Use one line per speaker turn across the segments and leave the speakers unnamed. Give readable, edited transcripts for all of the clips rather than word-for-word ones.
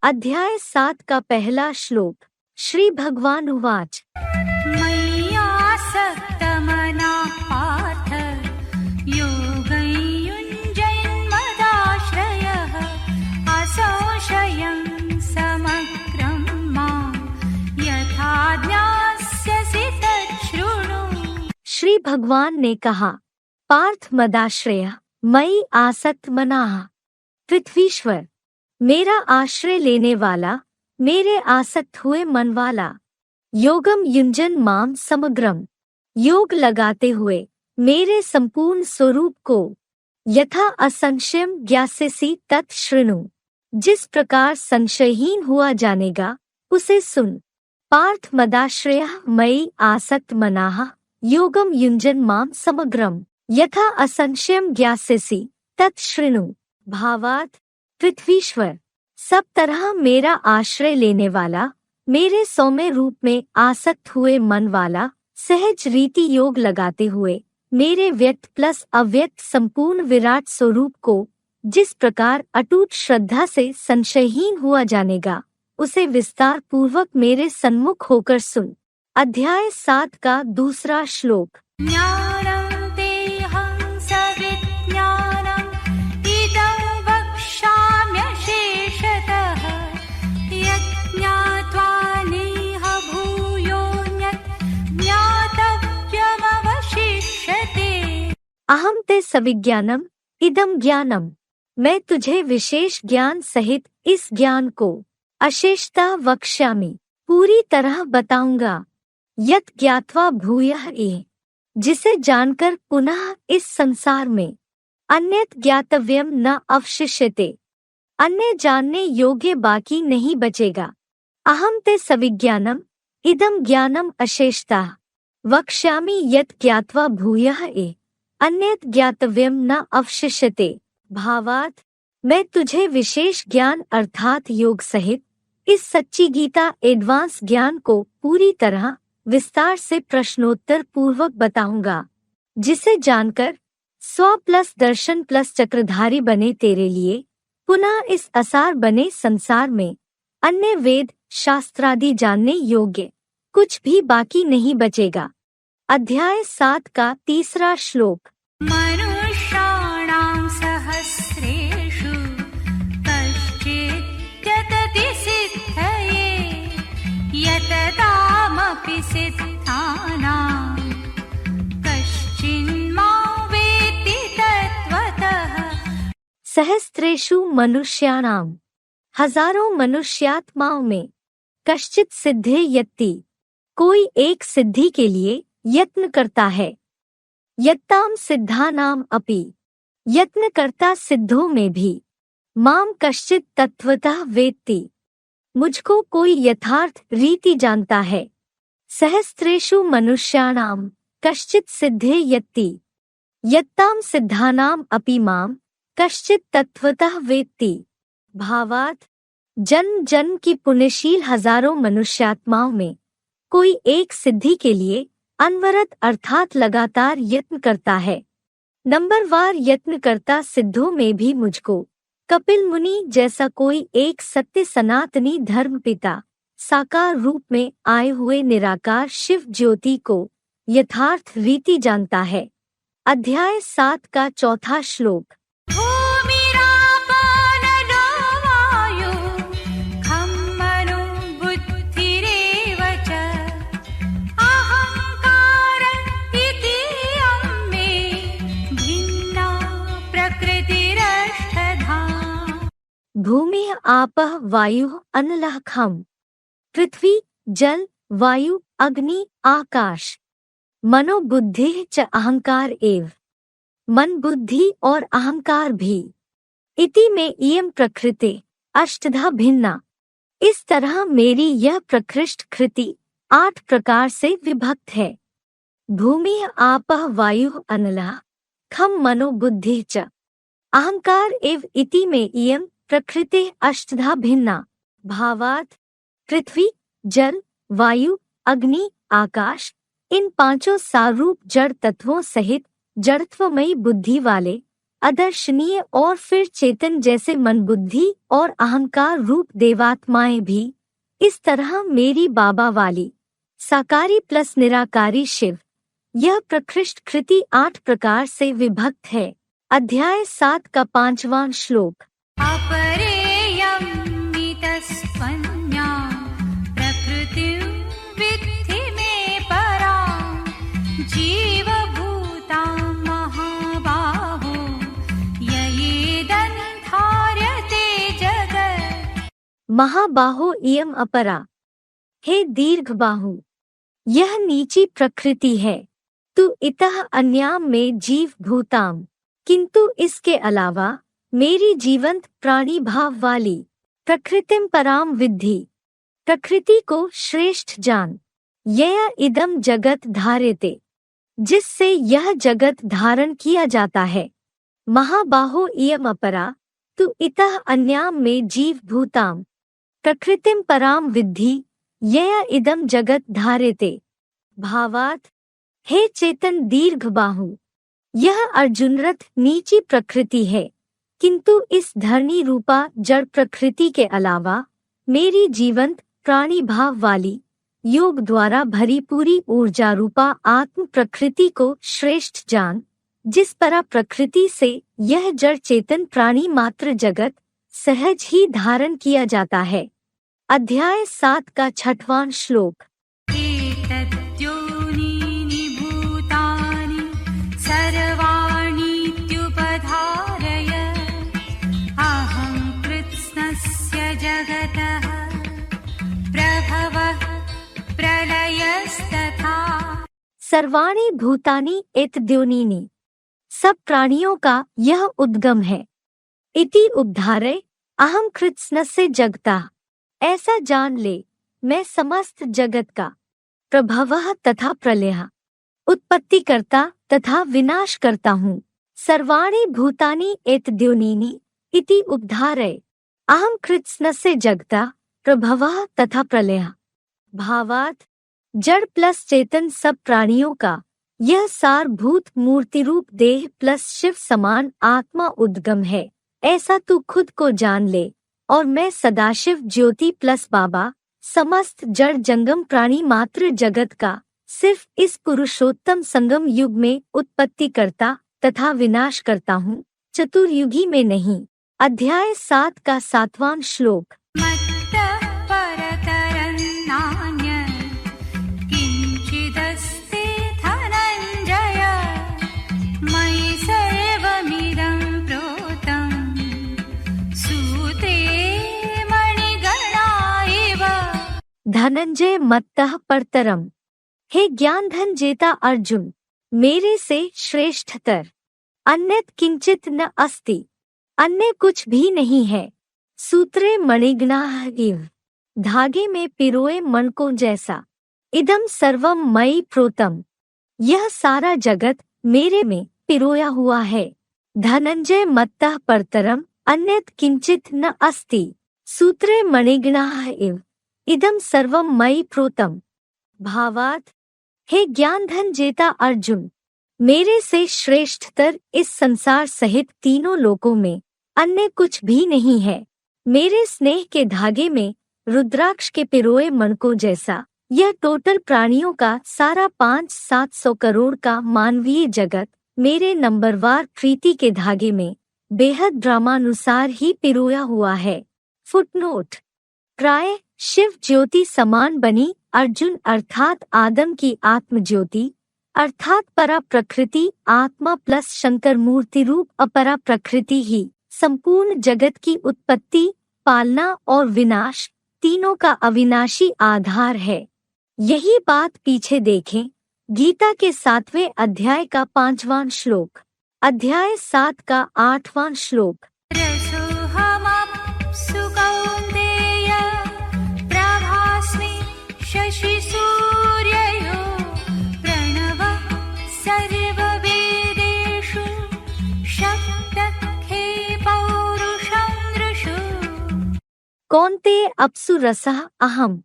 अध्याय 7 का पहला श्लोक। श्री भगवान उवाच।
मय्यासक्तमनः पार्थ योगयुञ्जन्मदाश्रयः असंशयं समग्रं मां यथा ज्ञास्यसि तच्छृणु।
श्री भगवान ने कहा, पार्थ मदाश्रय, मई आसक्त मनाः, पृथ्वीश्वर, मेरा आश्रय लेने वाला, मेरे आसक्त हुए मन वाला, योगम युंजन माम समग्रम, योग लगाते हुए मेरे संपूर्ण स्वरूप को, यथा असंशयम ज्ञास्यसि तत् शृणु, जिस प्रकार संशयहीन हुआ जानेगा उसे सुन। पार्थ मदाश्रयः मयि आसक्त मनाः योगम युंजन माम समग्रम यथा असंशयम ज्ञास्यसि तत् शृणु। भावार्थ, पृथ्वीश्वर, सब तरह मेरा आश्रय लेने वाला, मेरे सौम्य रूप में आसक्त हुए मन वाला, सहज रीति योग लगाते हुए मेरे व्यक्त प्लस अव्यक्त संपूर्ण विराट स्वरूप को जिस प्रकार अटूट श्रद्धा से संशयहीन हुआ जानेगा उसे विस्तार पूर्वक मेरे सन्मुख होकर सुन। अध्याय 7 का दूसरा श्लोक। अहम ते सविज्ञानम इदम ज्ञानम, मैं तुझे विशेष ज्ञान सहित इस ज्ञान को अशेषता वक्ष्यामि, पूरी तरह बताऊंगा। यत् ज्ञात्वा भूयः एह, जिसे जानकर पुनः इस संसार में अन्यत् ज्ञातव्यम न अवशिष्यते, अन्य जानने योग्य बाकी नहीं बचेगा। अहम ते सविज्ञानम इदम ज्ञानम अशेषता वक्ष्यामि यत् ज्ञात्वा भूयः एह अन्यत् ज्ञातव्यम न अवशिष्यते। भावार्थ, मैं तुझे विशेष ज्ञान अर्थात योग सहित इस सच्ची गीता एडवांस ज्ञान को पूरी तरह विस्तार से प्रश्नोत्तर पूर्वक बताऊंगा, जिसे जानकर स्व प्लस दर्शन प्लस चक्रधारी बने तेरे लिए पुनः इस असार बने संसार में अन्य वेद शास्त्रादि जानने योग्य कुछ भी बाकी नहीं बचेगा। अध्याय 7 का तीसरा श्लोक।
मनुष्याणां सहस्रेषु कश्चित् यतति सिद्धये यततामपि सिद्धानां कश्चिन्मां वेत्ति तत्त्वतः।
सहस्रेषु मनुष्याणां, हजारों मनुष्यात्माओं में, कश्चित् सिद्धे यत्ति, कोई एक सिद्धि के लिए यत्न करता है, यत्ताम सिद्धानाम अपि, यत्न करता सिद्धों में भी, माम कश्चित् तत्वतः वेत्ति, मुझको कोई यथार्थ रीति जानता है। सहस्रेषु मनुष्याणाम कश्चित् सिद्धे यत्ति, यत्ताम सिद्धानाम अपि माम कश्चित् तत्वतः वेत्ति। भावार्थ, जन्म जन्म की पुण्यशील हजारों मनुष्यात्माओं में कोई एक सिद्धि के लिए अनवरत अर्थात लगातार यत्न करता है। नंबरवार यत्न करता सिद्धों में भी मुझको कपिल मुनि जैसा कोई एक सत्य सनातनी धर्म पिता साकार रूप में आए हुए निराकार शिव ज्योति को यथार्थ रीति जानता है। अध्याय 7 का चौथा श्लोक। भूमि आपः वायुः अनलः खम, पृथ्वी जल वायु अग्नि आकाश, मनो बुद्धि च अहंकार एव, मन बुद्धि और अहंकार भी, इति में इयं प्रकृति अष्टधा भिन्ना, इस तरह मेरी यह प्रकृष्ट कृति 8 प्रकार से विभक्त है। भूमि आपः वायुः अनलः खम मनो बुद्धि च अहंकार एव इति में इयं प्रकृति अष्टधा भिन्ना। भावार्थ, पृथ्वी जल वायु अग्नि आकाश, इन 5 सारूप जड़ तत्वों सहित जड़त्वमयी बुद्धि वाले अदर्शनीय और फिर चेतन जैसे मन, बुद्धि और अहंकार रूप देवात्माएं भी इस तरह मेरी बाबा वाली साकारी प्लस निराकारी शिव। यह प्रकृष्ट कृति 8 प्रकार से विभक्त है। अध्याय 7 का 5वां श्लोक।
अपरेयं मितस्त्वन्या प्रकृतिं विद्धि मे परां जीवभूतां महाबाहो ययेदं धार्यते जगत्।
महाबाहो इयम अपरा, हे दीर्घ बाहु, यह नीची प्रकृति है। तू इतः अन्याम में जीव भूताम, किंतु इसके अलावा मेरी जीवंत प्राणी भाव वाली प्रकृतिम पराम विद्धि, प्रकृति को श्रेष्ठ जान। यया इदम जगत धार्यते, जिससे यह जगत धारण किया जाता है। महाबाहो इयम अपरा, तू इतः अन्याम में जीव भूताम प्रकृतिम पराम विद्धि यया इदम जगत धार्यते। भावार्थ, हे चेतन दीर्घ बाहु, यह अर्जुन रथ नीची प्रकृति है, किंतु इस धरणी रूपा जड़ प्रकृति के अलावा मेरी जीवंत प्राणी भाव वाली योग द्वारा भरी पूरी ऊर्जा रूपा आत्म प्रकृति को श्रेष्ठ जान, जिस परा प्रकृति से यह जड़ चेतन प्राणी मात्र जगत सहज ही धारण किया जाता है। अध्याय 7 का 6वां श्लोक।
एतद्योनीनि भूतानि सर्वाणीत्युपधारय अहं कृत्स्नस्य जगतः प्रभवः प्रलयस्तथा।
सर्वाणि भूतानि एतद्योनीनि, सब प्राणियों का यह उद्गम है। इति उपधारय अहं कृत्स्नस्य जगतः, ऐसा जान ले मैं समस्त जगत का प्रभवः तथा प्रलयः, उत्पत्ति करता तथा विनाश करता हूँ। सर्वाणि भूतानि एतद्योनीनि इति उपधारय अहं कृत्स्नस्य जगतः प्रभवः तथा प्रलयः। भावार्थ, जड़ प्लस चेतन सब प्राणियों का यह सारभूत मूर्ति रूप देह प्लस शिव समान आत्मा उद्गम है। ऐसा तू खुद को जान ले, और मैं सदाशिव ज्योति प्लस बाबा समस्त जड़ जंगम प्राणी मात्र जगत का सिर्फ इस पुरुषोत्तम संगम युग में उत्पत्ति करता तथा विनाश करता हूँ, चतुर्युगी में नहीं। अध्याय 7 का 7वां श्लोक।
मत्तः परतरं नान्यत् किञ्चिदस्ति धनञ्जय मयि सर्वमिदं प्रोतं सूत्रे मणिगणा इव।
धनंजय मत्तः परतरम, हे ज्ञान धन जेता अर्जुन, मेरे से श्रेष्ठतर अन्यत किंचित न अस्ति, अन्य कुछ भी नहीं है। सूत्रे मणिगणाः इव, धागे में पिरोए मणकों जैसा। इदम सर्वम मयि प्रोतम, यह सारा जगत मेरे में पिरोया हुआ है। धनंजय मत्तः परतरम अन्यत किंचित न अस्ति, सूत्रे मणिगणाः इव, इदम सर्वम मयि प्रोतम। भावार्थ, हे ज्ञान धन जेता अर्जुन, मेरे से श्रेष्ठतर इस संसार सहित तीनों लोकों में अन्य कुछ भी नहीं है। मेरे स्नेह के धागे में रुद्राक्ष के पिरोए मणकों जैसा यह टोटल प्राणियों का सारा 500-700 करोड़ का मानवीय जगत मेरे नंबरवार प्रीति के धागे में बेहद ड्रामानुसार ही पिरोया हुआ है। फुटनोट। प्राय शिव ज्योति समान बनी अर्जुन अर्थात आदम की आत्म ज्योति अर्थात परा प्रकृति आत्मा प्लस शंकर मूर्ति रूप अपरा प्रकृति ही संपूर्ण जगत की उत्पत्ति, पालना और विनाश तीनों का अविनाशी आधार है। यही बात पीछे देखें गीता के 7वें अध्याय का 5वां श्लोक। अध्याय 7 का 8वां श्लोक।
रसोऽहमप्सु कौन्तेय प्रभास्मि शशिसूर्ययो प्रणवः सर्ववेदेषु शक्तखे पौरुषं दृषु।
कौन्तेय अप्सु रसः अहम्,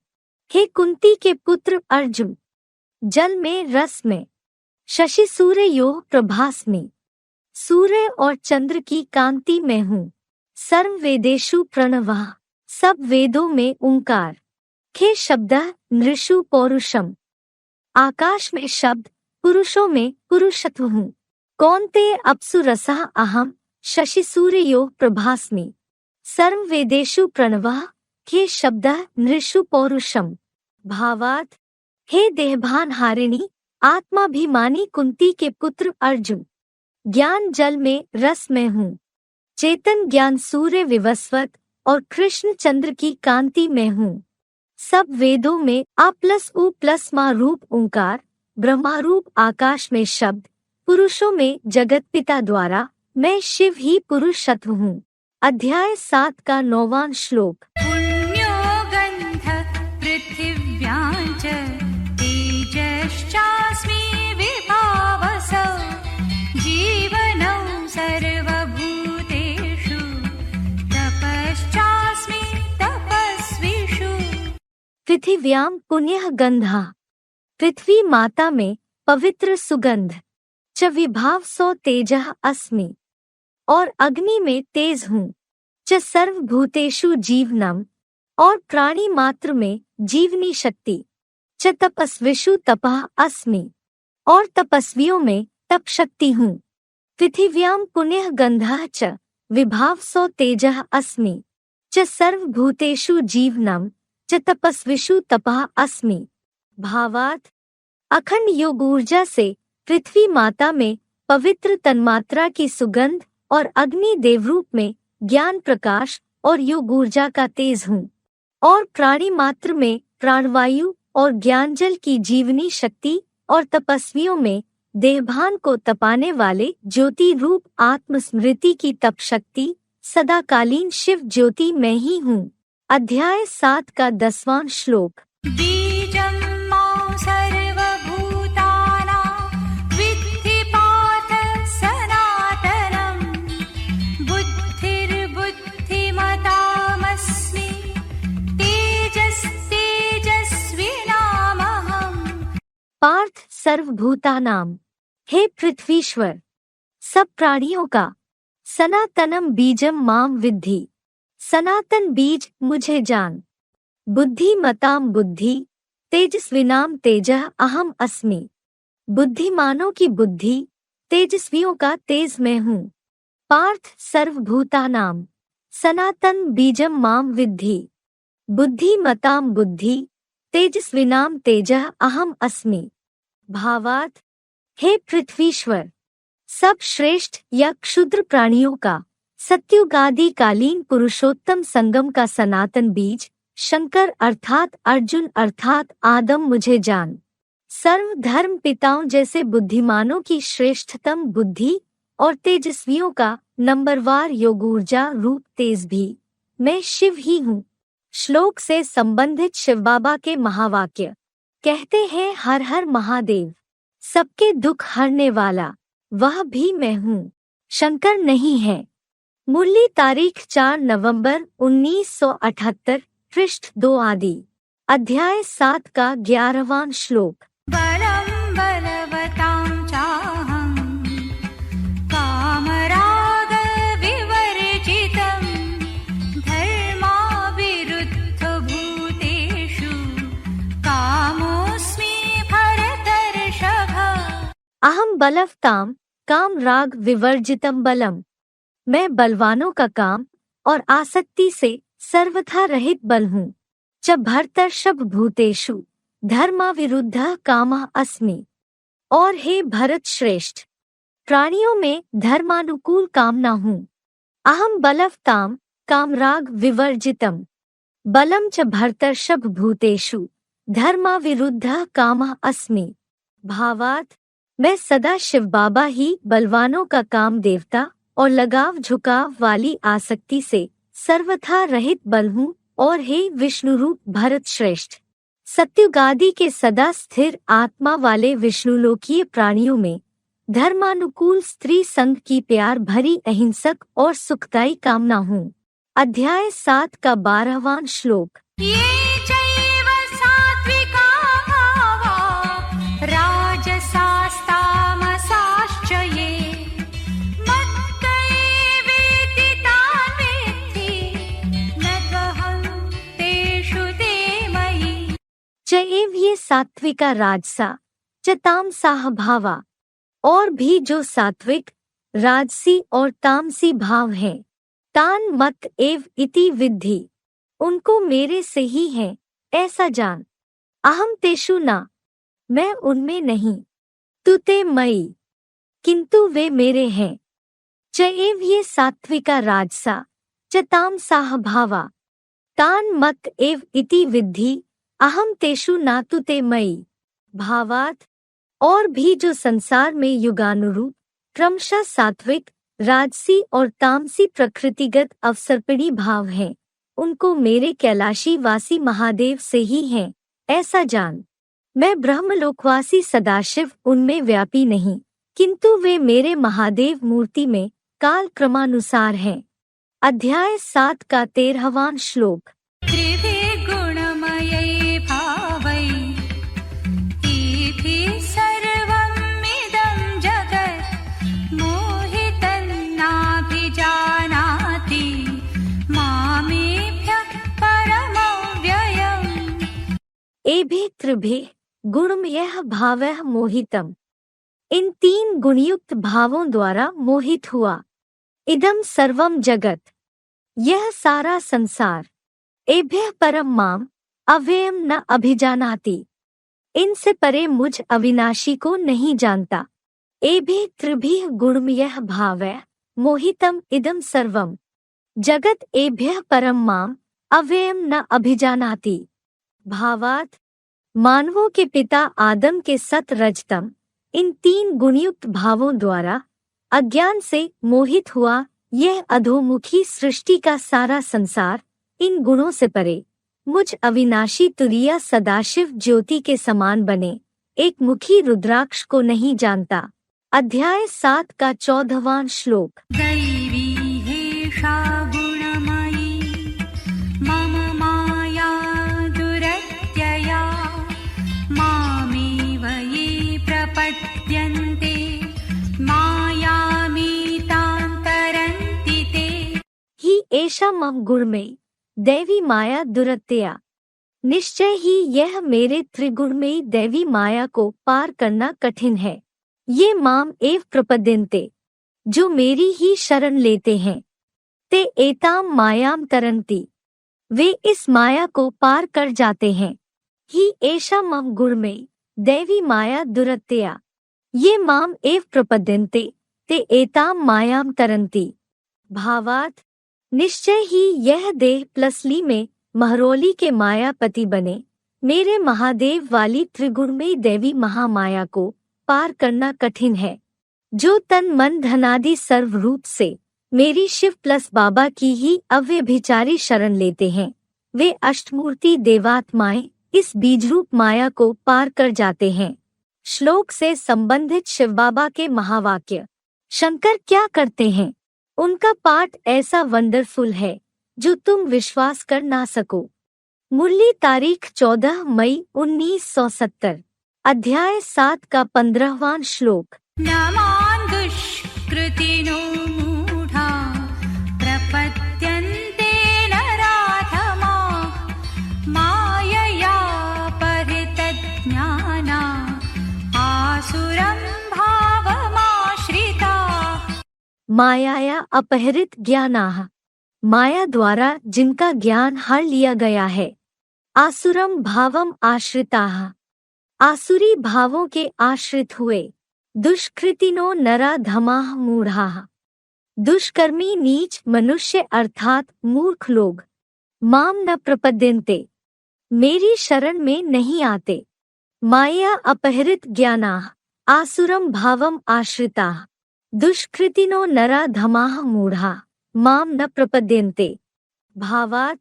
हे कुंती के पुत्र अर्जुन, जल में रस में, शशि सूर्य यो प्रभास्मि, सूर्य और चंद्र की कांति में हूँ। सर्व वेदेषु प्रणवः, सब वेदों में ओंकार। खे शब्दः नृषु पौरुषम, आकाश में शब्द, पुरुषों में पुरुषत्व हूँ। कौन्तेय अप्सु रसः अहम, शशि सूर्ययोः प्रभास्मि। सर्व वेदेषु प्रणवः, खे शब्दः नृषु पौरुषम। भावार्थ, हे देहभान हारिणी, आत्माभिमानी कुंती के पुत्र अर्जुन, ज्ञान जल में रस में हूँ। चेतन ज्ञान सूर्य विवस्वत और कृष्ण चंद्र की कांति में हूँ। सब वेदों में अ प्लस उ प्लस मा रूप ओंकार, ब्रह्मारूप आकाश में शब्द, पुरुषों में जगत पिता द्वारा मैं शिव ही पुरुषत्व हूँ। अध्याय 7 का 9वां श्लोक।
पुण्यो गन्धः पृथिव्यां च तेजश्चास्मि विभावसौ जीवनौ सर्वभूतेषु तपश्चास्मि तपस्विषु।
पृथिव्यां पुण्यः गंधः, पृथ्वी माता में पवित्र सुगंध। च विभावसो तेजः अस्मि, और अग्नि में तेज हूँ। च सर्वभूतेषु जीवनम, और प्राणी मात्र में जीवनी शक्ति। च तपस्विषु तपः अस्मि, और तपस्वियों में तप शक्ति हूँ। पृथिव्यां पुण्यः गंधः च विभावसो तेजः अस्मि, च सर्वभूतेषु जीवनम, च तपस्विषु तपः अस्मि। भावार्थ, अखंड योग ऊर्जा से पृथ्वी माता में पवित्र तन्मात्रा की सुगंध और अग्नि देवरूप में ज्ञान प्रकाश और योग ऊर्जा का तेज हूँ, और प्राणी मात्र में प्राणवायु और ज्ञानजल की जीवनी शक्ति, और तपस्वियों में देहभान को तपाने वाले ज्योति रूप आत्मस्मृति की तप शक्ति, सदाकालीन शिव ज्योति में ही हूँ। अध्याय 7 का 10वां श्लोक।
बीजं मां सर्वभूतानां विद्धि पार्थ सनातनं बुद्धिर्बुद्धिमतामस्मि तेजस्तेजस्विनामहम्।
पार्थ सर्वभूतानां, हे पृथ्वीश्वर, सब प्राणियों का। सनातनम बीजम माम विद्धि, सनातन बीज मुझे जान। बुद्धिमतां बुद्धि, तेजस्विनाम तेजः अहम अस्मि, बुद्धिमानों की बुद्धि, तेजस्वियों का तेज मैं हूँ। पार्थ सर्वभूतानां, सनातन बीजम माम विद्धि, बुद्धिमतां बुद्धि, तेजस्विनाम तेजः अहम अस्मि। भावार्थ, हे पृथ्वीश्वर, सब श्रेष्ठ या क्षुद्र प्राणियों का सत्युगादि कालीन पुरुषोत्तम संगम का सनातन बीज शंकर अर्थात अर्जुन अर्थात आदम मुझे जान। सर्व धर्म पिताओं जैसे बुद्धिमानों की श्रेष्ठतम बुद्धि और तेजस्वियों का नंबरवार योग ऊर्जा रूप तेज भी मैं शिव ही हूँ। श्लोक से संबंधित शिव बाबा के महावाक्य। कहते हैं हर हर महादेव, सबके दुख हरने वाला वह भी मैं हूँ, शंकर नहीं है। मुरली तारीख 4 नवंबर 1978, पृष्ठ 2 आदि। अध्याय 7 का 11वां श्लोक।
बलं बलवतां चाहं कामरागविवर्जितं धर्माविरुद्धभूतेषु कामोऽस्मि भरतर्षभ।
अहम बलवतां काम राग विवर्जितम बलम, मैं बलवानों का काम और आसक्ति से सर्वथा रहित बल हूँ। च भरतर्षभ भूतेषु धर्माविरुद्धः कामः अस्मि, और हे भरत श्रेष्ठ, प्राणियों में धर्मानुकूल कामना हूँ। अहम बलवतां कामराग विवर्जितम बलम च भरतर्षभ भूतेषु धर्माविरुद्धः कामः अस्मि। भावार्थ, मैं सदा शिव बाबा ही बलवानों का काम देवता और लगाव झुकाव वाली आसक्ति से सर्वथा रहित बल हूँ। और हे विष्णु रूप भरत श्रेष्ठ, सत्युगादि के सदा स्थिर आत्मा वाले विष्णुलोकीय प्राणियों में धर्मानुकूल स्त्री संग की प्यार भरी अहिंसक और सुखदायी कामना हूँ। अध्याय 7 का 12वां श्लोक।
ये चैव सात्विका भावा राजसास्तामसाश्च ये
ये सात्विका राजसा च तामसाह भावा, और भी जो सात्विक राजसी और तामसी भाव हैं, तान मत एव इति विद्धि, उनको मेरे से ही है ऐसा जान। अहम तेषु न, मैं उनमें नहीं, तुते मई, किंतु वे मेरे हैं। च एव ये सात्विका राजसा च तामसाह भावा, तान मत एव इति विद्धि, अहम तेषु न तुते मई। भावात, और भी जो संसार में युगानुरूप क्रमशः सात्विक राजसी और तामसी प्रकृतिगत अवसर्पिणी भाव हैं, उनको मेरे कैलाशी वासी महादेव से ही हैं ऐसा जान। मैं ब्रह्मलोकवासी सदाशिव उनमें व्यापी नहीं, किंतु वे मेरे महादेव मूर्ति में काल क्रमानुसार हैं। अध्याय 7 का 13वां श्लोक।
त्रिभिर्गुणमयै भावै इति सर्वमिदं जगत् मोहितं नाभिजानाति मामेभ्यः परमव्ययम्।
एभिः त्रिभिः गुणमयः भावः मोहितम्, इन 3 गुणयुक्त भावों द्वारा मोहित हुआ। इदम सर्वम जगत, यह सारा संसार। एभ्यः परम माम अव्ययम न अभिजानाति, इनसे परे मुझ अविनाशी को नहीं जानता। एभिः त्रिभिः गुणमयः भावः मोहितम इदम सर्वम जगत एभ्यः परम माम अव्ययम न अभिजानाति। भावात, मानवों के पिता आदम के सत रजतम इन 3 गुणयुक्त भावों द्वारा अज्ञान से मोहित हुआ यह अधोमुखी सृष्टि का सारा संसार इन गुणों से परे मुझ अविनाशी तुरीय सदाशिव ज्योति के समान बने एक मुखी रुद्राक्ष को नहीं जानता। अध्याय 7 का 14वां श्लोक।
दैवी हेषा गुणमयी मम माया दुरत्यया मामेव ये प्रपद्यन्ते मायामीतां तरन्ति ते।
ही एषा मम गुणमयी दैवी माया दुरत्या, निश्चय ही यह मेरे त्रिगुणमयी दैवी माया को पार करना कठिन है। ये माम एव प्रपद्यन्ते, जो मेरी ही शरण लेते हैं। ते एताम मायाम तरन्ति, वे इस माया को पार कर जाते हैं। ही एषा मम गुणमयी दैवी माया दुरत्या, ये माम एव प्रपद्यन्ते ते एताम मायाम तरन्ति। भावात, निश्चय ही यह देह प्लसली में महरौली के मायापति बने मेरे महादेव वाली त्रिगुणमयी देवी महामाया को पार करना कठिन है। जो तन मन धनादि सर्व रूप से मेरी शिव प्लस बाबा की ही अव्यभिचारी शरण लेते हैं, वे अष्टमूर्ति देवात्माएं इस बीजरूप माया को पार कर जाते हैं। श्लोक से संबंधित शिव बाबा के महावाक्य। शंकर क्या करते हैं? उनका पाठ ऐसा वंडरफुल है जो तुम विश्वास कर ना सको। मुरली तारीख 14 मई 1970। अध्याय 7 का 15वां श्लोक।
नमान् दुष्कृतिनो मूढा प्रपद्यन्ते नराधमा मायया परितज्ञाना आसुरं भावमाश्रिता।
मायाया अपहरित ज्ञानाः, माया द्वारा जिनका ज्ञान हर लिया गया है। आसुरम भावम आश्रिताः, आसुरी भावों के आश्रित हुए। दुष्कृतिनो नरा धमाः मूढ़ाः, दुष्कर्मी नीच मनुष्य अर्थात मूर्ख लोग। माम न प्रपद्यन्ते, मेरी शरण में नहीं आते। माया अपहरित ज्ञानाः, आसुरम भावम आश्रिताः, दुष्कृतिनो नरा धमाः मूढ़ा माम न प्रपद्यन्ते। भावात,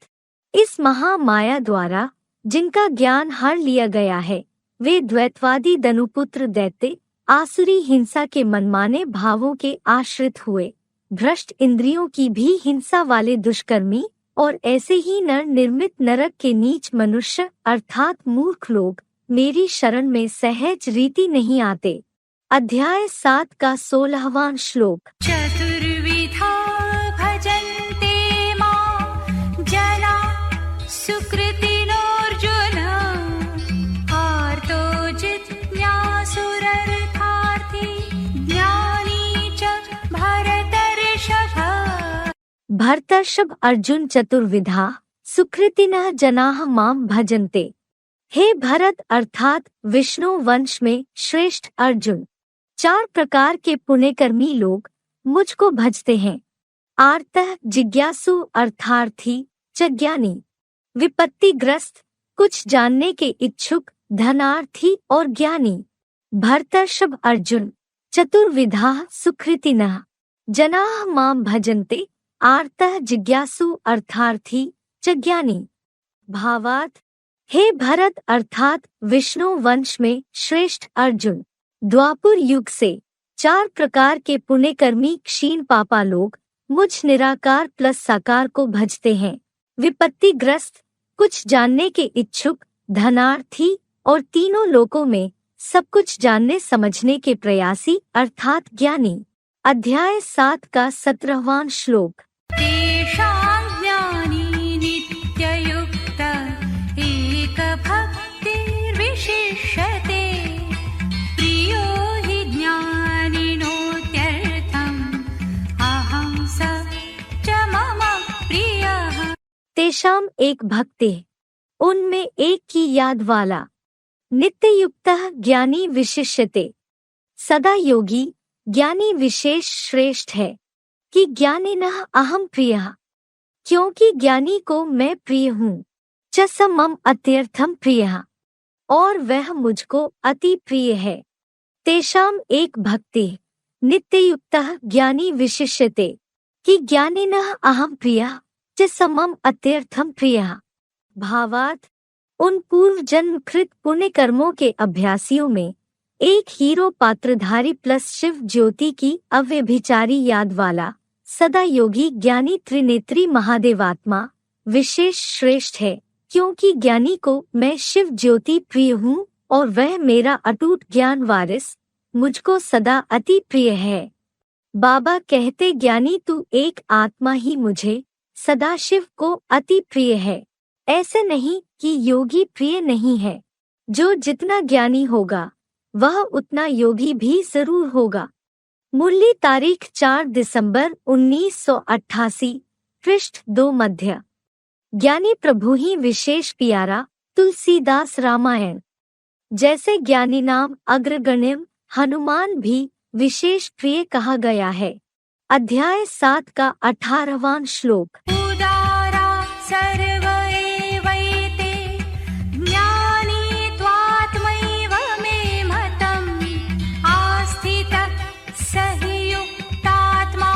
इस महामाया द्वारा जिनका ज्ञान हर लिया गया है, वे द्वैतवादी दनुपुत्र दैत्य आसुरी हिंसा के मनमाने भावों के आश्रित हुए, भ्रष्ट इंद्रियों की भी हिंसा वाले दुष्कर्मी और ऐसे ही नर निर्मित नरक के नीच मनुष्य अर्थात मूर्ख लोग मेरी शरण में सहज रीति नहीं आते। अध्याय 7 का 16वां श्लोक।
चतुर्विधा भजन्ते मां जना सुकृतिनोऽर्जुन
भर्तर्षभ अर्जुन चतुर्विधा सुकृतिनः जनाः माम भजन्ते। हे भरत अर्थात विष्णु वंश में श्रेष्ठ अर्जुन, 4 प्रकार के पुण्यकर्मी लोग मुझको भजते हैं। आर्तः जिज्ञासु अर्थार्थी च ज्ञानी, विपत्तिग्रस्त कुछ जानने के इच्छुक, धनार्थी और ज्ञानी। भर्तर्षभ अर्जुन चतुर्विधाः सुकृतिनः जनाः माम भजन्ते। आर्तः जिज्ञासु अर्थार्थी च ज्ञानी। भावार्थ, हे भरत अर्थात विष्णु वंश में श्रेष्ठ अर्जुन, द्वापर युग से 4 प्रकार के पुण्यकर्मी क्षीण पापा लोग मुझ निराकार प्लस साकार को भजते हैं। विपत्तिग्रस्त कुछ जानने के इच्छुक, धनार्थी और तीनों लोकों में सब कुछ जानने समझने के प्रयासी अर्थात ज्ञानी। अध्याय 7 का 17वां श्लोक।
तेषां ज्ञानी नित्ययुक्त एकभक्तिर्विशिष्यते, प्रियो हि ज्ञानिनोत्यर्थम् अहं स च मम प्रियः।
तेषाम एक भक्ति, उनमें एक की याद वाला, नित्ययुक्तः ज्ञानी विशिष्यते, सदा योगी ज्ञानी विशेष श्रेष्ठ है। कि ज्ञानिनः अहम प्रियः, क्योंकि ज्ञानी को मैं प्रिय हूँ। च स मम अत्यर्थम प्रियः, और वह मुझको अति प्रिय है। तेषाम एक भक्ति, नित्ययुक्तः ज्ञानी विशिष्यते, कि ज्ञानिनः अहम प्रियः च स मम अत्यर्थम प्रियः। भावार्थ, उन पूर्व जन्म कृत पुण्य कर्मों के अभ्यासियों में एक हीरो पात्रधारी प्लस शिव ज्योति की अव्यभिचारी याद वाला सदा योगी ज्ञानी त्रिनेत्री महादेवात्मा विशेष श्रेष्ठ है, क्योंकि ज्ञानी को मैं शिव ज्योति प्रिय हूँ और वह मेरा अटूट ज्ञान वारिस मुझको सदा अति प्रिय है। बाबा कहते, ज्ञानी तू एक आत्मा ही मुझे सदा शिव को अति प्रिय है। ऐसे नहीं कि योगी प्रिय नहीं है। जो जितना ज्ञानी होगा वह उतना योगी भी जरूर होगा। मुरली तारीख 4 दिसंबर 1988, पृष्ठ 2 मध्य। ज्ञानी प्रभु ही विशेष प्यारा। तुलसीदास रामायण। जैसे ज्ञानी नाम अग्रगण्यम हनुमान भी विशेष प्रिय कहा गया है। अध्याय 7 का 18वां श्लोक।
उदारा सर्व एवैते ज्ञानी त्वात्मैव मे मतम् आस्थितः स हि युक्तात्मा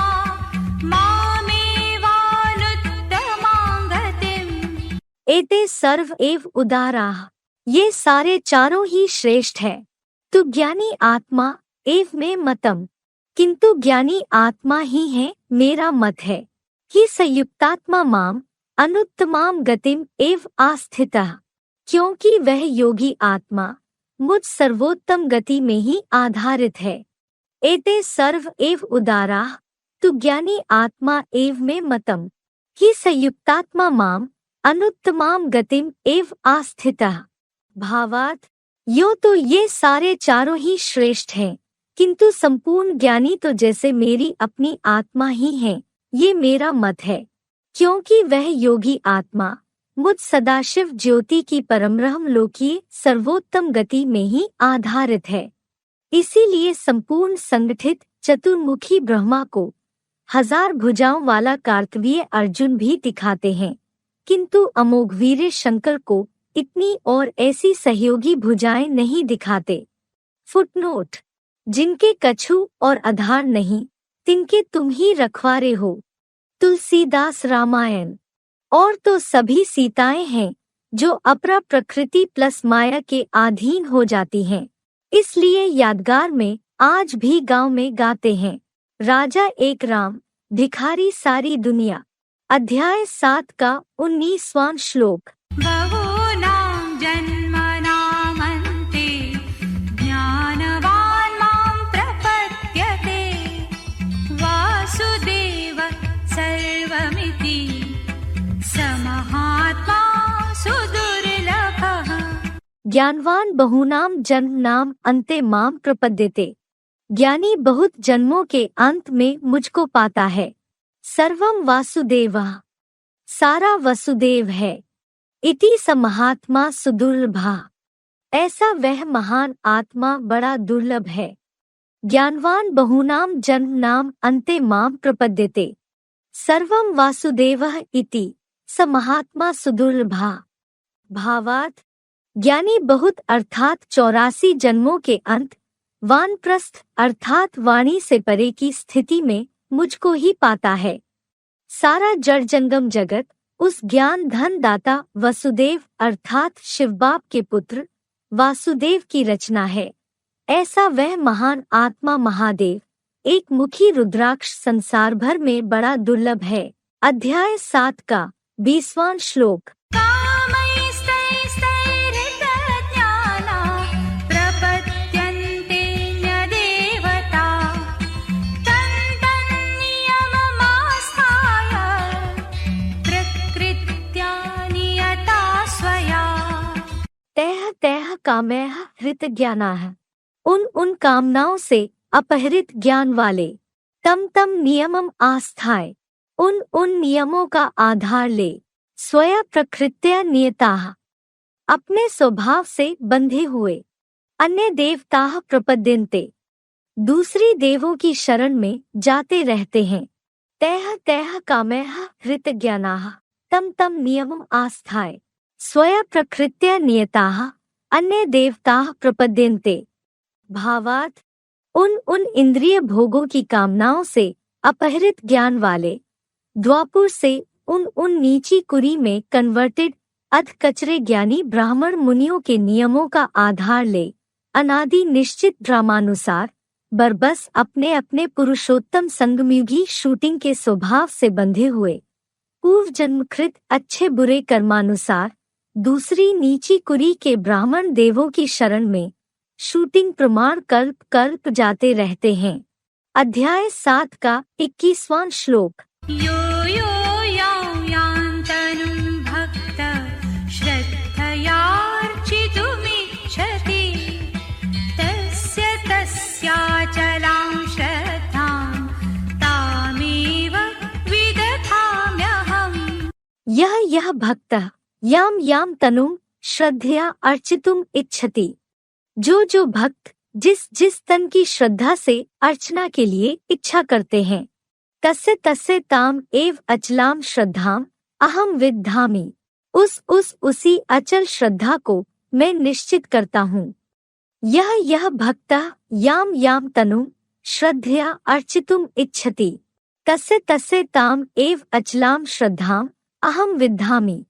मामेवानुत्तमां गतिम्।
एते सर्व एव उदाराः, ये सारे चारों ही श्रेष्ठ है। तु ज्ञानी आत्मा एव मे मतम, किंतु ज्ञानी आत्मा ही है मेरा मत है। कि संयुक्तात्मा माम अनुत्तमाम गतिम एव आस्थितः, क्योंकि वह योगी आत्मा मुझ सर्वोत्तम गति में ही आधारित है। एते सर्व एव उदाराः, तु ज्ञानी आत्मा एव मे मतम, कि संयुक्तात्मा माम अनुत्तमाम गतिम एव आस्थितः। भावार्थ, यो तो ये सारे चारों ही श्रेष्ठ हैं, किंतु संपूर्ण ज्ञानी तो जैसे मेरी अपनी आत्मा ही है, ये मेरा मत है। क्योंकि वह योगी आत्मा मुझ सदाशिव ज्योति की परमब्रह्म लोकीय सर्वोत्तम गति में ही आधारित है। इसीलिए संपूर्ण संगठित चतुर्मुखी ब्रह्मा को 1000 भुजाओं वाला कार्तवीय अर्जुन भी दिखाते हैं, किंतु अमोघवीर शंकर को इतनी और ऐसी सहयोगी भुजाएं नहीं दिखाते। फुटनोट। जिनके कछु और आधार नहीं, तिनके तुम ही रखवारे हो। तुलसीदास रामायण। और तो सभी सीताएं हैं जो अपरा प्रकृति प्लस माया के अधीन हो जाती हैं, इसलिए यादगार में आज भी गांव में गाते हैं, राजा एक राम भिखारी सारी दुनिया। अध्याय 7 का 19वां श्लोक।
बहूनां जन्मनामन्ते ज्ञानवान् मां प्रपद्यते, वासुदेव सर्वमिति स महात्मा सुदुर्लभः।
ज्ञानवान बहुनाम जन्म नाम अंते माम प्रपद्यते। ज्ञानी बहुत जन्मों के अंत में मुझको पाता है। सर्वं वासुदेवः, सारा वसुदेव है। इति स महात्मा सुदुर्लभः, ऐसा वह महान आत्मा बड़ा दुर्लभ है। ज्ञानवान बहूनां जन्मनां अन्ते मां प्रपद्यते। सर्वं वासुदेवः इति स महात्मा सुदुर्लभः। भावार्थ, ज्ञानी बहुत अर्थात 84 जन्मों के अंत, वानप्रस्थ अर्थात वाणी से परे की स्थिति में मुझको ही पाता है। सारा जड़ जंगम जगत उस ज्ञान धन दाता वसुदेव अर्थात शिवबाप के पुत्र वासुदेव की रचना है। ऐसा वह महान आत्मा महादेव एक मुखी रुद्राक्ष संसार भर में बड़ा दुर्लभ है। अध्याय 7 का 20वां श्लोक।
कामैस्तैस्तैरितज्ञाना प्रपद्यन्ते न्यदेवता तं नियममास्थाय प्रकृत्या नियता स्वया।
तैः तैः कामैः हृतज्ञानाः, उन कामनाओं से अपहरित ज्ञान वाले, तम तम नियमम आस्थाय, उन नियमों का आधार ले, स्वया प्रकृत्या नियताः, अपने स्वभाव से बंधे हुए, अन्य देवताः प्रपद्यन्ते, दूसरी देवों की शरण में जाते रहते हैं। तैः तैः कामैः हृतज्ञानाः, तम तम नियमम आस्थाय, स्वया प्रकृत्या नियताः, अन्य देवताः प्रपद्यन्ते। भावार्थ, उन इंद्रिय भोगों की कामनाओं से अपहरित ज्ञान वाले, द्वापुर से उन नीची कुरी में कन्वर्टेड अध कचरे ज्ञानी ब्राह्मण मुनियों के नियमों का आधार ले, अनादि निश्चित ड्रामानुसार बरबस अपने अपने पुरुषोत्तम संगमयुगी शूटिंग के स्वभाव से बंधे हुए, पूर्व जन्मकृत अच्छे बुरे कर्मानुसार दूसरी नीची कुरी के ब्राह्मण देवों की शरण में शूटिंग प्रमाण कल्प कल्प जाते रहते हैं। अध्याय 7 का 21वां श्लोक।
यो यो यान्तनुं भक्त श्रद्धयार्चितुमिच्छति तस्य तस्याचलां श्रद्धां तामेव विदधाम्यहम्।
यह भक्तः याम याम तनुं श्रद्धया अर्चितुम इच्छति, जो भक्त जिस तन की श्रद्धा से अर्चना के लिए इच्छा करते हैं, तस्य ताम एव अचलाम श्रद्धाम अहम विद्धामि, उसी अचल श्रद्धा को मैं निश्चित करता हूँ। यह भक्तः याम तनु श्रद्धया अर्चितुम इच्छति तस्य ताम एव अचलाम श्रद्धाम अहम विद्धामि।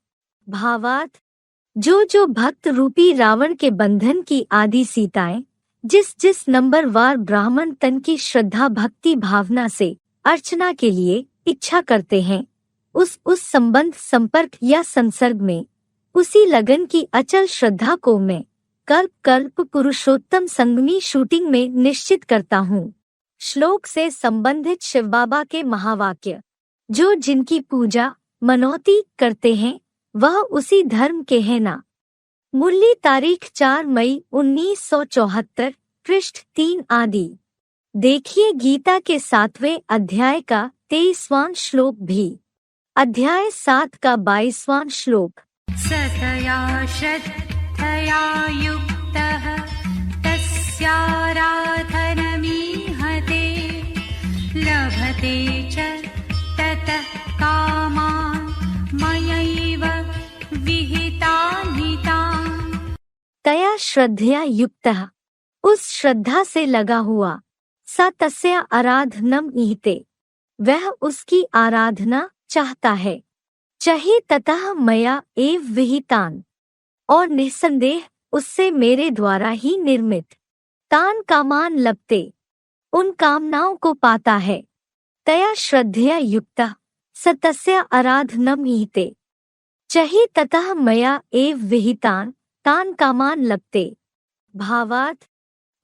भावार्थ, जो भक्त रूपी रावण के बंधन की आदि सीताएं जिस नंबर वार ब्राह्मण तन की श्रद्धा भक्ति भावना से अर्चना के लिए इच्छा करते हैं, उस संबंध संपर्क या संसर्ग में उसी लगन की अचल श्रद्धा को मैं कल्प कल्प पुरुषोत्तम संगमी शूटिंग में निश्चित करता हूँ। श्लोक से संबंधित शिव बाबा के महावाक्य। जो जिनकी पूजा मनौती करते हैं वह उसी धर्म के हैं ना। मूल्य तारीख 4 मई 1974, पृष्ठ 3 आदि। देखिए गीता के 7वें अध्याय का 23वां श्लोक भी। अध्याय 7 का 22वां श्लोक।
सतया श्रद्धया युक्तः तस्याराधनमीहते लभते च ततः कामान् मयैव विहितान्हितान्।
तया श्रद्धया युक्तः, उस श्रद्धा से लगा हुआ, स तस्य आराधनम ईहते, वह उसकी आराधना चाहता है, चाहे ततः मया एव विहितान, और निस्संदेह उससे मेरे द्वारा ही निर्मित, तान कामान लभते, उन कामनाओं को पाता है। तया श्रद्धया युक्तः स तस्य आराधनम ईहते, चाहे ततः मया एव विहितान, तान कामान लभते। भावार्थ,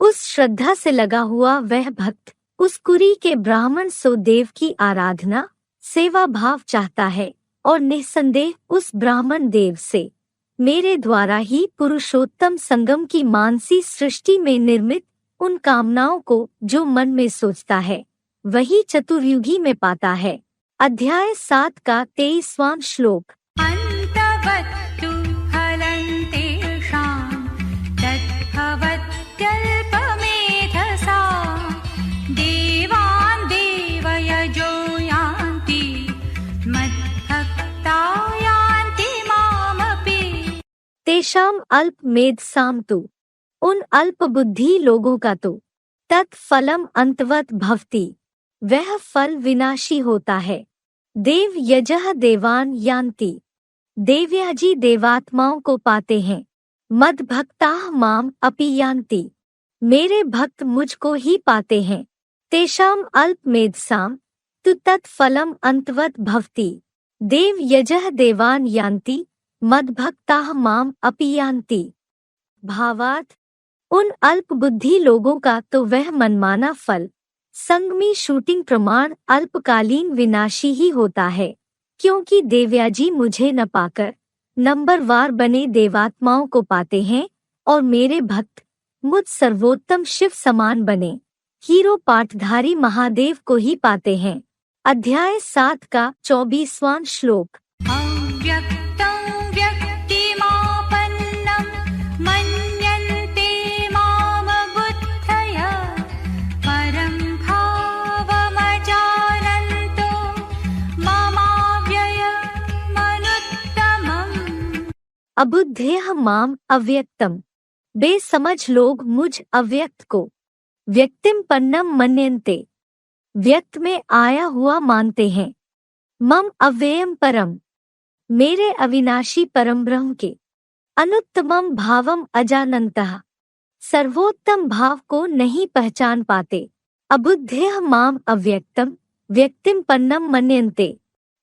उस श्रद्धा से लगा हुआ वह भक्त उस कुरी के ब्राह्मण सो देव की आराधना सेवा भाव चाहता है, और निस्संदेह उस ब्राह्मण देव से मेरे द्वारा ही पुरुषोत्तम संगम की मानसी सृष्टि में निर्मित उन कामनाओं को जो मन में सोचता है वही चतुर्युगी में पाता है। अध्याय 7 का 23वां श्लोक।
अन्तवत्तु फलं तेषां तद्भवत्यल्पमेधसा देवान् देवयजो यान्ति मद्भक्ता यान्ति मामपि।
तेषाम अल्प मेधसाम तु, उन अल्प बुद्धि लोगों का तो, तत्फलम अंतवत भवति, वह फल विनाशी होता है। देव यजः देवान यान्ति, देवयाजी देवात्माओं को पाते हैं। मद भक्ताः माम अपि यान्ति, मेरे भक्त मुझको ही पाते हैं। तेषाम अल्प मेधसाम तु तत्फलम अंतवत भवति, देव यजः देवान यान्ति मद भक्ताः माम अपि यान्ति। भावार्थ, उन अल्प बुद्धि लोगों का तो वह मनमाना फल संगमी शूटिंग प्रमाण अल्पकालीन विनाशी ही होता है, क्योंकि देवयाजी मुझे न पाकर नंबरवार बने देवात्माओं को पाते हैं और मेरे भक्त मुझ सर्वोत्तम शिव समान बने हीरो पाठधारी महादेव को ही पाते हैं। अध्याय 7 का 24वां श्लोक।
अव्यक्तं व्यक्तिमापन्नं मन्यन्ते माम बुद्धयः परं भावमजानन्तो ममाव्ययमनुत्तमम्।
अबुद्धयः माम अव्यक्तम, बेसमझ लोग मुझ अव्यक्त को व्यक्तिम पन्नम मन्यन्ते, व्यक्त में आया हुआ मानते हैं। मम अव्ययम परम, मेरे अविनाशी परम ब्रह्म के अनुत्तमम भावम अजानन्तः, सर्वोत्तम भाव को नहीं पहचान पाते। अबुद्धयः माम अव्यक्तम व्यक्तिम पन्नम मन्यन्ते,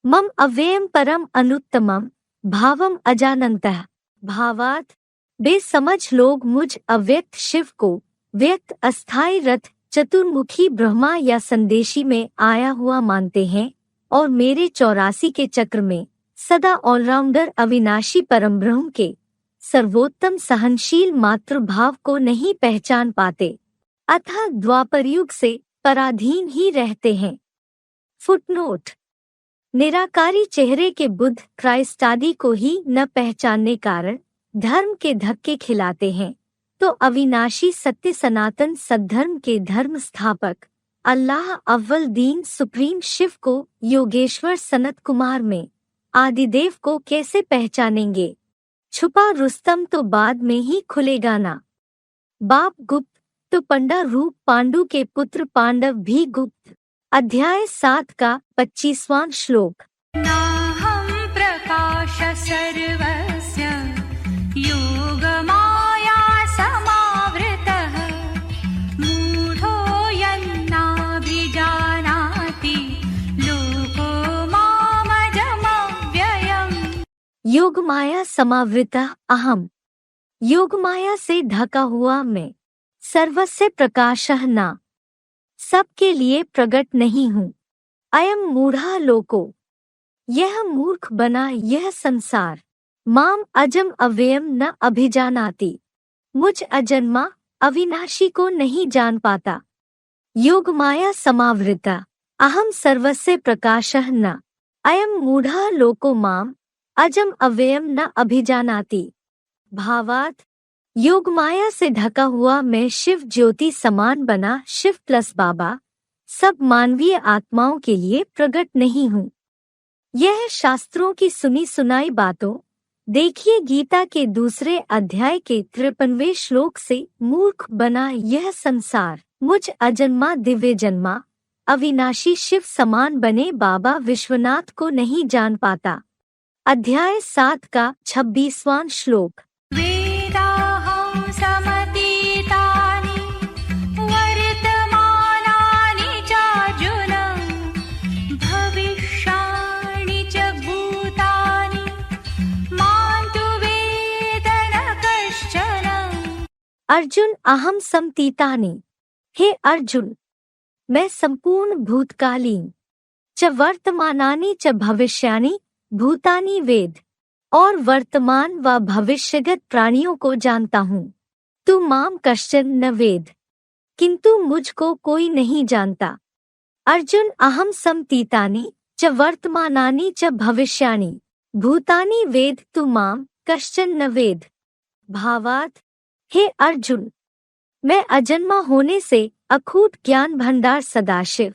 मम अव्ययम परम अनुत्तमम भावम अजानन्तः। भावार्थ, बेसमझ लोग मुझ अव्यक्त शिव को व्यक्त अस्थायी रथ चतुर्मुखी ब्रह्मा या संदेशी में आया हुआ मानते हैं और मेरे 84 के चक्र में सदा ऑलराउंडर अविनाशी परम ब्रह्म के सर्वोत्तम सहनशील मातृभाव को नहीं पहचान पाते, अतः द्वापरयुग से पराधीन ही रहते हैं। फुटनोट: निराकारी चेहरे के बुद्ध क्राइस्ट आदि को ही न पहचानने कारण धर्म के धक्के खिलाते हैं, तो अविनाशी सत्य सनातन सद्धर्म के धर्म स्थापक अल्लाह अव्वल दीन सुप्रीम शिव को योगेश्वर सनत कुमार में आदिदेव को कैसे पहचानेंगे। छुपा रुस्तम तो बाद में ही खुलेगा ना। बाप गुप्त तो पंडा रूप पांडु के पुत्र पांडव भी गुप्त। अध्याय 7 का 25वां श्लोक।
नाहं प्रकाश सर्वस्य योगमाया समावृतः मूढो यन्नाभिजानाति लोको मामजमव्ययम्।
योगमाया समावृतः अहम, योगमाया से ढका हुआ मैं, सर्वस्य प्रकाशः न, सबके लिए प्रकट नहीं हूँ। अयम मूढ़ा लोको, यह मूर्ख बना यह संसार। माम अजम अव्ययम न अभिजानाति, मुझ अजन्मा अविनाशी को नहीं जान पाता। योगमाया समावृता अहम सर्वस्य प्रकाशः न, अयम मूढ़ा लोको माम अजम अव्ययम न अभिजानाति। भावार्थ, योगमाया से ढका हुआ मैं शिव ज्योति समान बना शिव प्लस बाबा सब मानवीय आत्माओं के लिए प्रकट नहीं हूँ। यह शास्त्रों की सुनी सुनाई बातों देखिए गीता के 2 अध्याय के 53वें श्लोक से मूर्ख बना यह संसार मुझ अजन्मा दिव्य जन्मा अविनाशी शिव समान बने बाबा विश्वनाथ को नहीं जान पाता। अध्याय 7 का 26वां श्लोक।
वेदाहं समतीतानि वर्तमानानि चार्जुन भविष्याणि च भूतानि मां तु वेद न कश्चन।
अर्जुन अहम समतीतानि, हे अर्जुन, मैं संपूर्ण भूतकालीन च वर्तमानानि च भविष्यानि भूतानि वेद और वर्तमान व भविष्यगत प्राणियों को जानता हूँ। तू माम कश्चन न वेद, किंतु मुझको कोई नहीं जानता। अर्जुन अहम समतीतानि च वर्तमानानि च भविष्याणि भूतानि वेद तु माम कश्चन न वेद। भावार्थ, हे अर्जुन, मैं अजन्मा होने से अखूट ज्ञान भंडार सदाशिव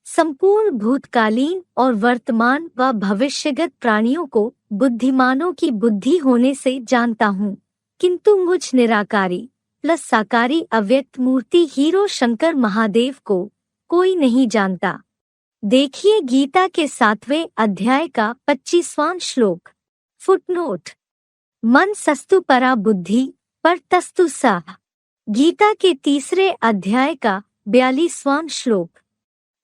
संपूर्ण भूतकालीन और वर्तमान व भविष्यगत प्राणियों को बुद्धिमानों की बुद्धि होने से जानता हूँ, किंतु मुझ निराकारी प्लस साकारी अव्यक्त मूर्ति हीरो शंकर महादेव को कोई नहीं जानता। देखिए गीता के 7वें अध्याय का 25वां श्लोक। फुटनोट: मन सस्तु परा बुद्धि पर तस्तु सा। गीता के 3 अध्याय का 42वां श्लोक।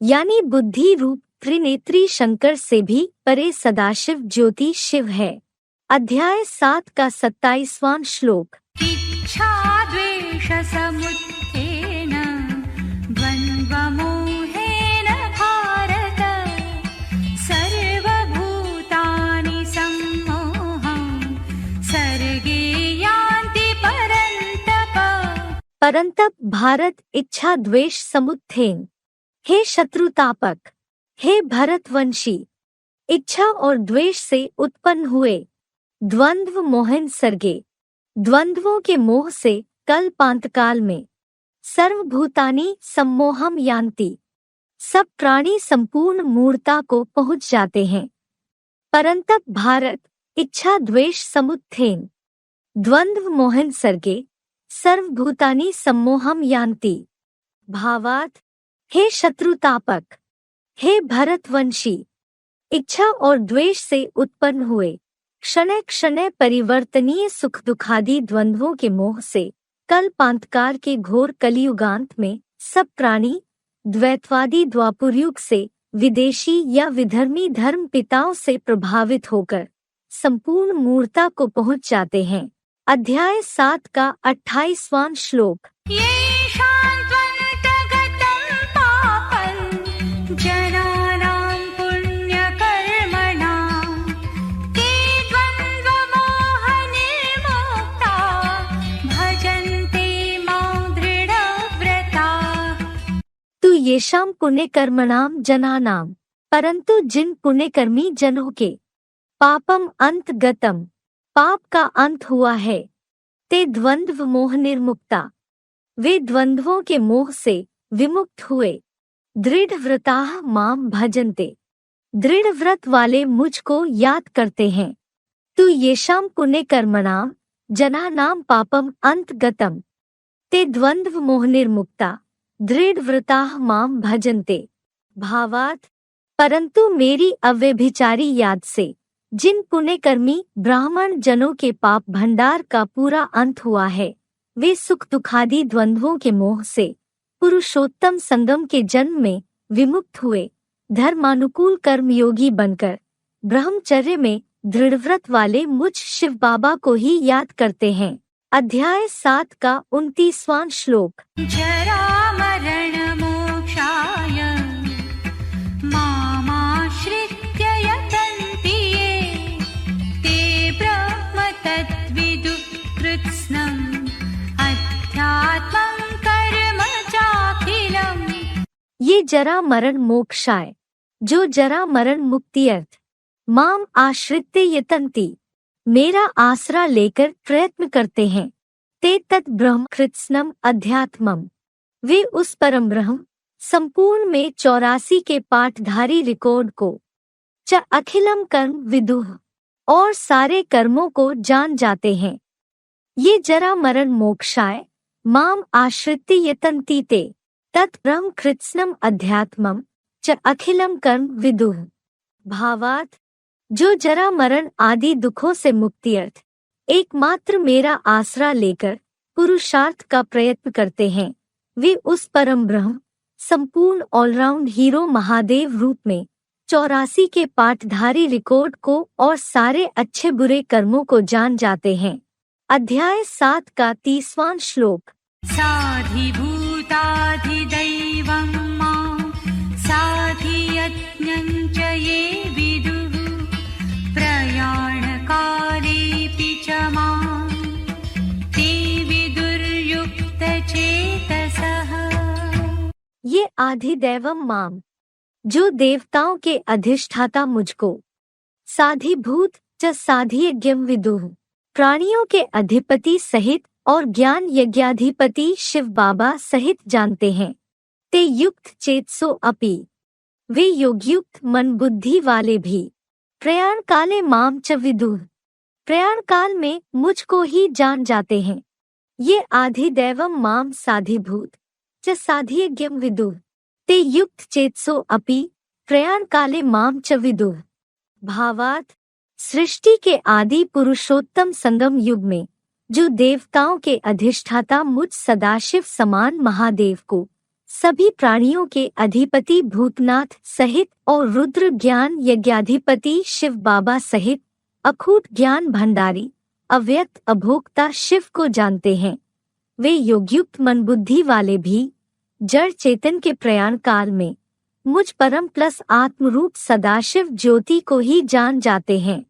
यानी बुद्धि रूप त्रिनेत्री शंकर से भी परे सदाशिव ज्योति शिव है। अध्याय 7 का 27वां श्लोक।
इच्छा द्वेष समुत्थेन द्वन्द्वमोहेन भारत सर्वभूतानि सम्मोहं सर्गे यान्ति परन्तप।
परंतप भारत इच्छा द्वेष समुत्थेन। हे शत्रुतापक, हे भरतवंशी, इच्छा और द्वेष से उत्पन्न हुए द्वंद्व मोहन सर्गे, द्वंद्वों के मोह से कल्पांतकाल में सर्वभूतानि सम्मोहम यान्ति, सब प्राणी संपूर्ण मूर्ता को पहुंच जाते हैं। परंतप भारत इच्छा द्वेष समुत्थेन द्वंद्व मोहन सर्गे सर्वभूतानि सम्मोहम यान्ति। भावार्थ, हे शत्रुतापक, हे भरतवंशी, इच्छा और द्वेष से उत्पन्न हुए क्षण क्षण परिवर्तनीय सुख दुखादि द्वंद्वों के मोह से कल्पांतकाल के घोर कलियुगांत में सब प्राणी द्वैतवादी द्वापुरयुग से विदेशी या विधर्मी धर्म पिताओं से प्रभावित होकर संपूर्ण मूर्ता को पहुंच जाते हैं। अध्याय 7 का 28वां श्लोक।
जनानां पुण्यकर्मणां ते द्वन्द्वमोहनिर्मुक्ता भजन्ते मां दृढव्रताः।
तु येषां पुण्यकर्मणां जनानां, परंतु जिन पुण्यकर्मी जनों के पापम अंत गतम, पाप का अंत हुआ है, ते द्वंद्व मोह निर्मुक्ता, वे द्वंद्वों के मोह से विमुक्त हुए, दृढ़ व्रताः माम भजन्ते, दृढ़ व्रत वाले मुझको याद करते हैं। तु येषां पुण्यकर्मणां जनानां पापम अंत गतम, ते द्वंद्व मोह निर्मुक्ता दृढ़ व्रताः माम भजन्ते। भावार्थ, परंतु मेरी अव्यभिचारी याद से जिन पुण्यकर्मी ब्राह्मण जनों के पाप भंडार का पूरा अंत हुआ है, वे सुख दुखादि द्वंद्वों के मोह से पुरुषोत्तम संगम के जन्म में विमुक्त हुए, धर्मानुकूल कर्मयोगी बनकर ब्रह्मचर्य में दृढ़व्रत वाले मुझ शिव बाबा को ही याद करते हैं। अध्याय 7 का 29वां श्लोक।
जरामरणमोक्षाय मामाश्रित्य यतन्ति ये, ते ब्रह्म तद्विदुः कृत्स्नम् अध्यात्मं कर्म चाखिलम्।
ये जरा मरण मोक्षाय, जो जरा मरण मुक्तियर्थ माम आश्रित्य यतन्ति, मेरा आसरा लेकर प्रयत्न करते हैं, ते तत् ब्रह्म कृत्स्नम अध्यात्मम, वे उस परम ब्रह्म संपूर्ण में 84 के पाठधारी रिकॉर्ड को च अखिलम कर्म विदुः, और सारे कर्मों को जान जाते हैं। ये जरा मरण मोक्षाय माम आश्रित्य यतन्ति ते तत् ब्रह्म कृत्स्नम अध्यात्मम च अखिलम कर्म विदुः। भावार्थ, जो जरा मरण आदि दुखों से मुक्तियर्थ एकमात्र मेरा आसरा लेकर पुरुषार्थ का प्रयत्न करते हैं, वे उस परम ब्रह्म संपूर्ण ऑलराउंड हीरो महादेव रूप में 84 के पाठधारी रिकॉर्ड को और सारे अच्छे बुरे कर्मों को जान जाते हैं। अध्याय 7 का 30वां श्लोक।
साधिभूताधिदैवं मां साधियज्ञं च ये विदुः प्रयाणकालेऽपि च मां ते विदुर्युक्तचेतसः।
ये आधिदैवम माम, जो देवताओं के अधिष्ठाता मुझको साधिभूत च साधियज्ञम विदुः प्राणियों के अधिपति सहित और ज्ञान यज्ञाधिपति शिव बाबा सहित जानते हैं। ते युक्त चेतसो अपि वे योगयुक्त मन बुद्धि वाले भी प्रयाण काले माम च विदुः प्रयाण काल में मुझको ही जान जाते हैं। ये आधिदैवम माम साधिभूत च साधियज्ञम विदुः ते युक्त चेतसो अपि प्रयाण काले माम च विदुः। भावार्थ, सृष्टि के आदि पुरुषोत्तम संगम युग में जो देवताओं के अधिष्ठाता मुझ सदाशिव समान महादेव को सभी प्राणियों के अधिपति भूतनाथ सहित और रुद्र ज्ञान यज्ञाधिपति शिव बाबा सहित अखूट ज्ञान भंडारी अव्यक्त अभोक्ता शिव को जानते हैं, वे योगयुक्त मन बुद्धि वाले भी जड़ चेतन के प्रयाण काल में मुझ परम प्लस आत्मरूप सदाशिव ज्योति को ही जान जाते हैं।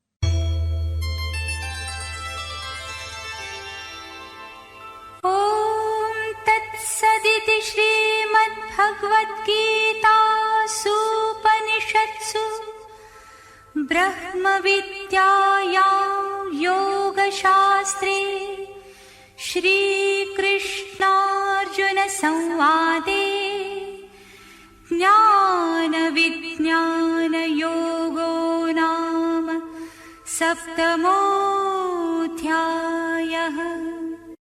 ओम तत्सदिति श्रीमद्भगवद्गीतासूपनिषत्सु ब्रह्मविद्यायां योगशास्त्रे श्रीकृष्णार्जुनसंवादे ज्ञानविज्ञानयोगो नाम सप्तमोऽध्यायः।